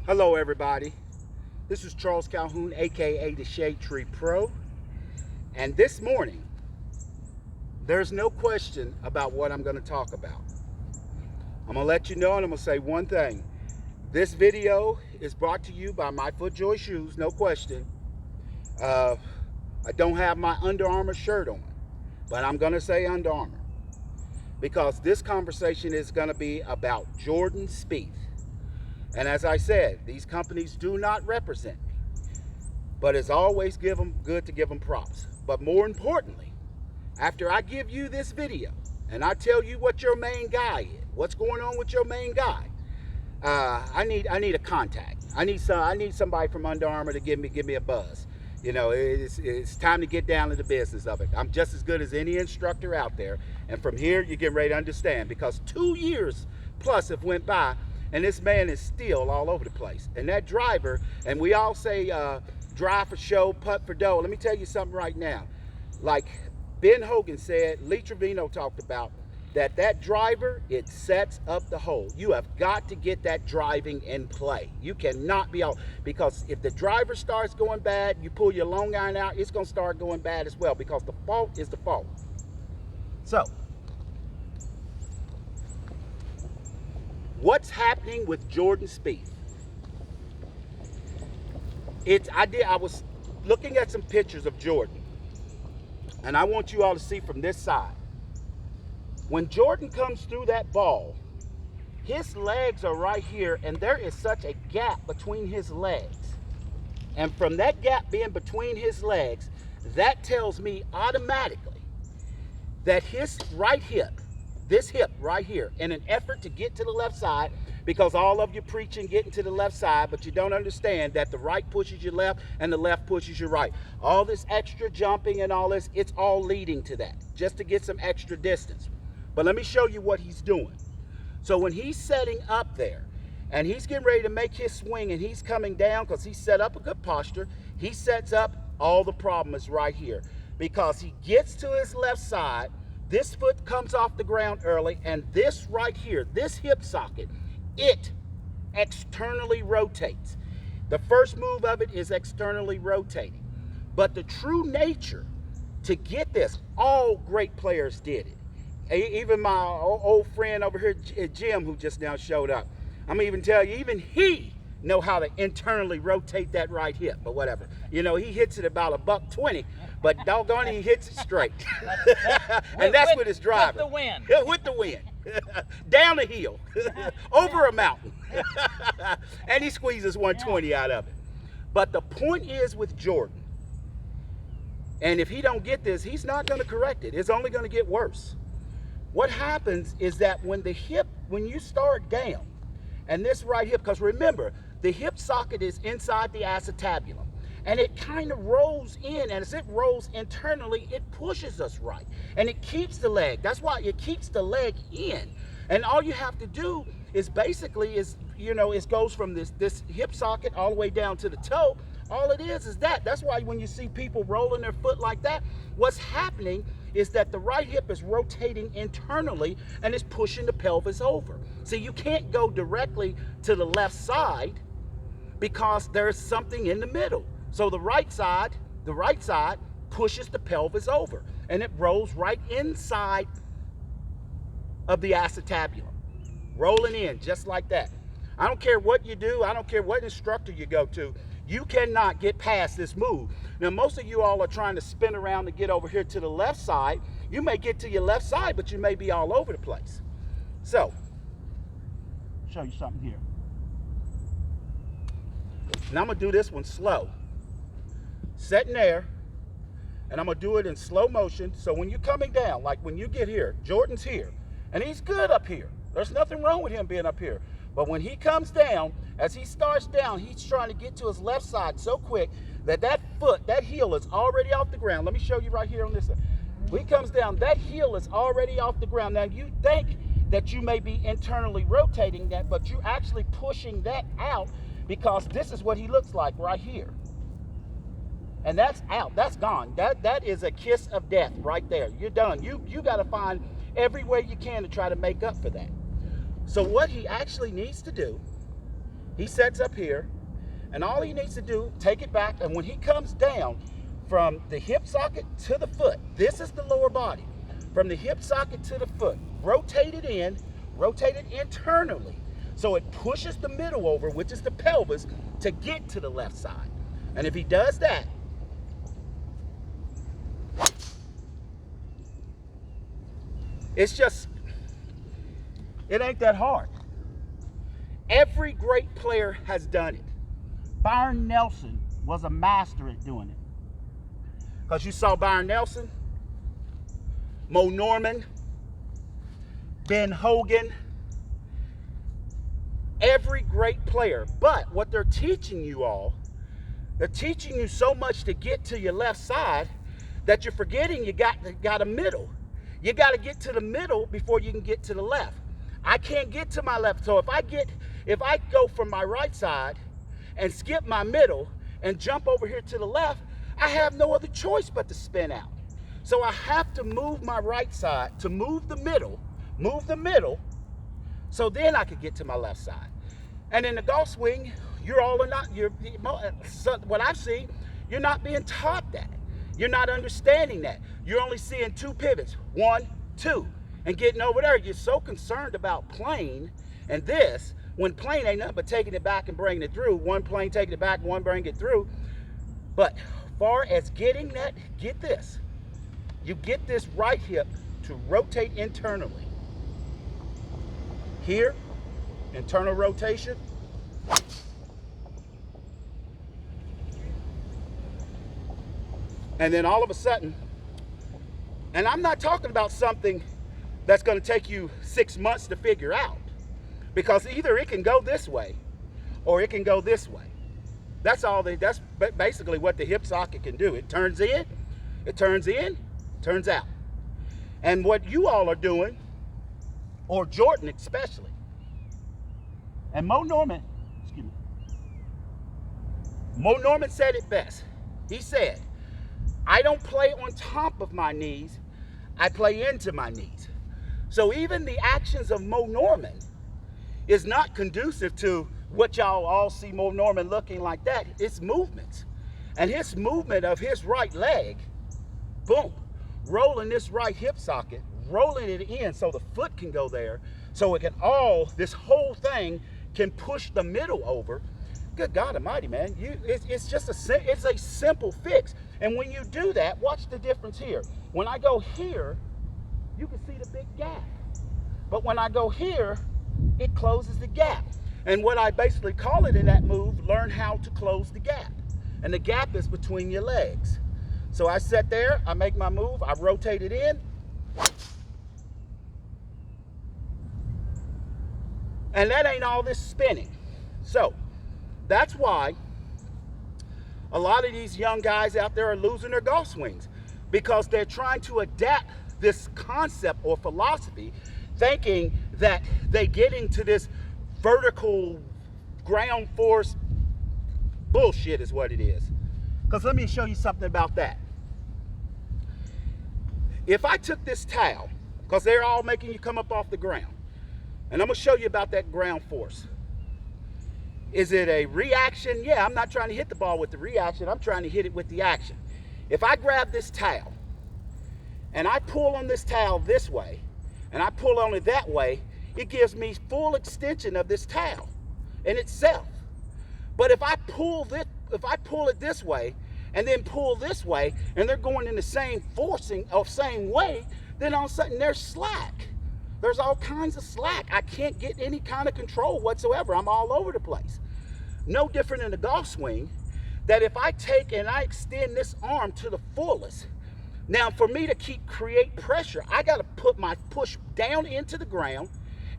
Hello everybody, this is Charles Calhoun, aka the Shade Tree Pro, and this morning there's no question about what I'm going to talk about. I'm going to let you know, and I'm going to say one thing. This video is brought to you by My Foot Joy Shoes, no question. I don't have my Under Armour shirt on, but I'm going to say Under Armour because this conversation is going to be about Jordan Spieth. And as I said, these companies do not represent me, but it's always good to give them props. But more importantly, after I give you this video and I tell you what your main guy is, what's going on with your main guy, I need a contact. I need somebody from Under Armour to give me a buzz. You know, it's time to get down to the business of it. I'm just as good as any instructor out there, and from here you get ready to understand, because 2 years plus have went by. And this man is still all over the place. And that driver, and we all say drive for show, putt for dough. Let me tell you something right now. Like Ben Hogan said, Lee Trevino talked about, that driver, it sets up the hole. You have got to get that driving in play. You cannot be out, because if the driver starts going bad, you pull your long iron out, it's going to start going bad as well, because the fault is the fault. So, what's happening with Jordan Spieth? I was looking at some pictures of Jordan, and I want you all to see from this side. When Jordan comes through that ball, his legs are right here, and there is such a gap between his legs. And from that gap being between his legs, that tells me automatically that his right hip, this hip right here, in an effort to get to the left side, because all of you preaching getting to the left side, but you don't understand that the right pushes your left and the left pushes your right. All this extra jumping and all this, it's all leading to that, just to get some extra distance. But let me show you what he's doing. So when he's setting up there, and he's getting ready to make his swing, and he's coming down because he set up a good posture, he sets up, all the problem is right here. Because he gets to his left side, this foot comes off the ground early, and this right here, this hip socket, it externally rotates. The first move of it is externally rotating. But the true nature to get this, all great players did it. Even my old friend over here, Jim, who just now showed up, I'm gonna even tell you, even he know how to internally rotate that right hip, but whatever. You know, he hits it about $120, but doggone it, he hits it straight. And that's with his driver. With the wind. With the wind. Down a hill, over a mountain. And he squeezes 120 out of it. But the point is with Jordan, and if he don't get this, he's not gonna correct it. It's only gonna get worse. What happens is that when you start down, and this right hip, because remember, the hip socket is inside the acetabulum, and it kind of rolls in, and as it rolls internally, it pushes us right, and it keeps the leg. That's why it keeps the leg in, and all you have to do is basically it goes from this hip socket all the way down to the toe. All it is that. That's why when you see people rolling their foot like that, what's happening is that the right hip is rotating internally and it's pushing the pelvis over. So you can't go directly to the left side because there's something in the middle. So the right side pushes the pelvis over, and it rolls right inside of the acetabulum, rolling in just like that. I don't care what you do. I don't care what instructor you go to. You cannot get past this move. Now, most of you all are trying to spin around to get over here to the left side. You may get to your left side, but you may be all over the place. So, show you something here. And I'm going to do this one slow. Sitting there, and I'm going to do it in slow motion. So when you're coming down, like when you get here, Jordan's here, and he's good up here. There's nothing wrong with him being up here. But when he comes down, as he starts down, he's trying to get to his left side so quick that that heel is already off the ground. Let me show you right here on this side. When he comes down, that heel is already off the ground. Now, you think that you may be internally rotating that, but you're actually pushing that out, because this is what he looks like right here. And that's out. That's gone. That is a kiss of death right there. You're done. You got to find every way you can to try to make up for that. So what he actually needs to do He sets up here, and all he needs to do, take it back, and when he comes down from the hip socket to the foot, this is the lower body, from the hip socket to the foot, rotate it internally, so it pushes the middle over, which is the pelvis, to get to the left side. And if he does that, it's just, it ain't that hard. Every great player has done it. Byron Nelson was a master at doing it. Because you saw Byron Nelson, Mo Norman, Ben Hogan, every great player. But what they're teaching you all, they're teaching you so much to get to your left side that you're forgetting you got a middle. You got to get to the middle before you can get to the left. I can't get to my left. So if I go from my right side and skip my middle and jump over here to the left, I have no other choice but to spin out. So I have to move my right side to move the middle, so then I could get to my left side. And in the golf swing, what I've seen, you're not being taught that. You're not understanding that. You're only seeing two pivots, 1, 2, and getting over there. You're so concerned about playing and this, when playing ain't nothing but taking it back and bringing it through. One plane taking it back, one bringing it through. But far as getting that, get this. You get this right hip to rotate internally. Here, internal rotation. And then all of a sudden, and I'm not talking about something that's going to take you 6 months to figure out, because either it can go this way or it can go this way. That's basically what the hip socket can do. It turns in, turns out. And what you all are doing, or Jordan especially, and Mo Norman said it best. He said, I don't play on top of my knees, I play into my knees. So even the actions of Mo Norman is not conducive to what y'all all see Mo Norman looking like that. It's movements. And his movement of his right leg, boom, rolling this right hip socket, rolling it in so the foot can go there, so it can this whole thing can push the middle over. Good God Almighty, man! It's a simple fix. And when you do that, watch the difference here. When I go here, you can see the big gap. But when I go here, it closes the gap. And what I basically call it in that move, learn how to close the gap. And the gap is between your legs. So I sit there, I make my move, I rotate it in. And that ain't all this spinning. So that's why a lot of these young guys out there are losing their golf swings, because they're trying to adapt this concept or philosophy, thinking that they get into this vertical ground force bullshit is what it is. Because let me show you something about that. If I took this towel, because they're all making you come up off the ground, and I'm going to show you about that ground force. Is it a reaction? Yeah, I'm not trying to hit the ball with the reaction. I'm trying to hit it with the action. If I grab this towel and I pull on this towel this way and I pull on it that way, it gives me full extension of this towel in itself. But if I pull it this way and then pull this way, and they're going in the same forcing or same way, then all of a sudden there's slack. There's all kinds of slack. I can't get any kind of control whatsoever. I'm all over the place. No different in the golf swing, that if I take and I extend this arm to the fullest, now for me to create pressure, I got to put my push down into the ground,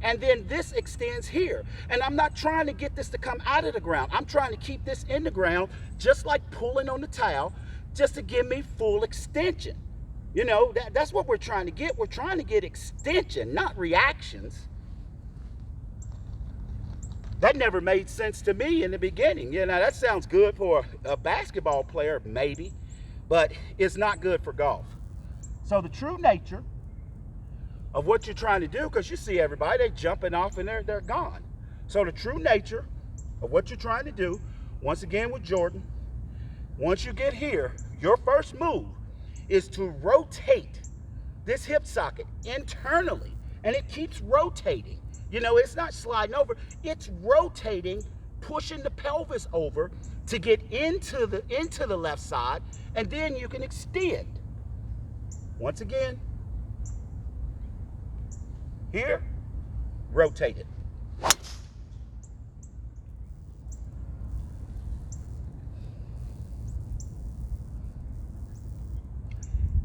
and then this extends here. And I'm not trying to get this to come out of the ground. I'm trying to keep this in the ground, just like pulling on the towel, just to give me full extension. You know, that's what we're trying to get. We're trying to get extension, not reactions. That never made sense to me in the beginning. You know, that sounds good for a basketball player, maybe, but it's not good for golf. So the true nature of what you're trying to do, because you see everybody, they're jumping off and they're gone. So the true nature of what you're trying to do. Once again with Jordan, once you get here, your first move is to rotate this hip socket internally, and it keeps rotating. You know, it's not sliding over, it's rotating, pushing the pelvis over to get into the left side, and then you can extend. Once again, here, rotate it.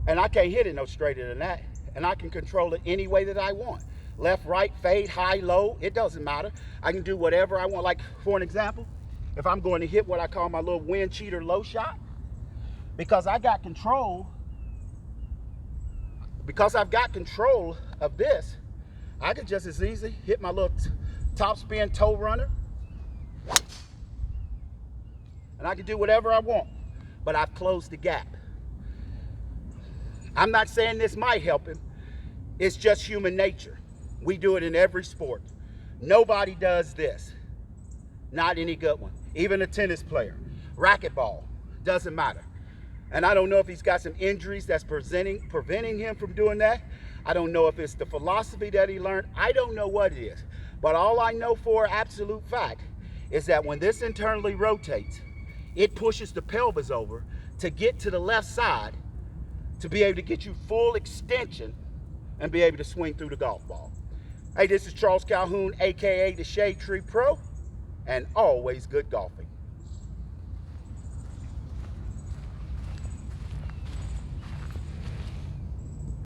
And I can't hit it no straighter than that. And I can control it any way that I want. Left, right, fade, high, low, it doesn't matter. I can do whatever I want. Like, for an example, if I'm going to hit what I call my little wind cheater low shot, because I've got control of this, I could just as easily hit my little top spin toe runner, and I can do whatever I want, but I've closed the gap. I'm not saying this might help him. It's just human nature. We do it in every sport. Nobody does this. Not any good one. Even a tennis player. Racquetball. Doesn't matter. And I don't know if he's got some injuries that's preventing him from doing that. I don't know if it's the philosophy that he learned. I don't know what it is. But all I know for absolute fact is that when this internally rotates, it pushes the pelvis over to get to the left side to be able to get you full extension and be able to swing through the golf ball. Hey, this is Charles Calhoun, aka the Shade Tree Pro, and always good golfing.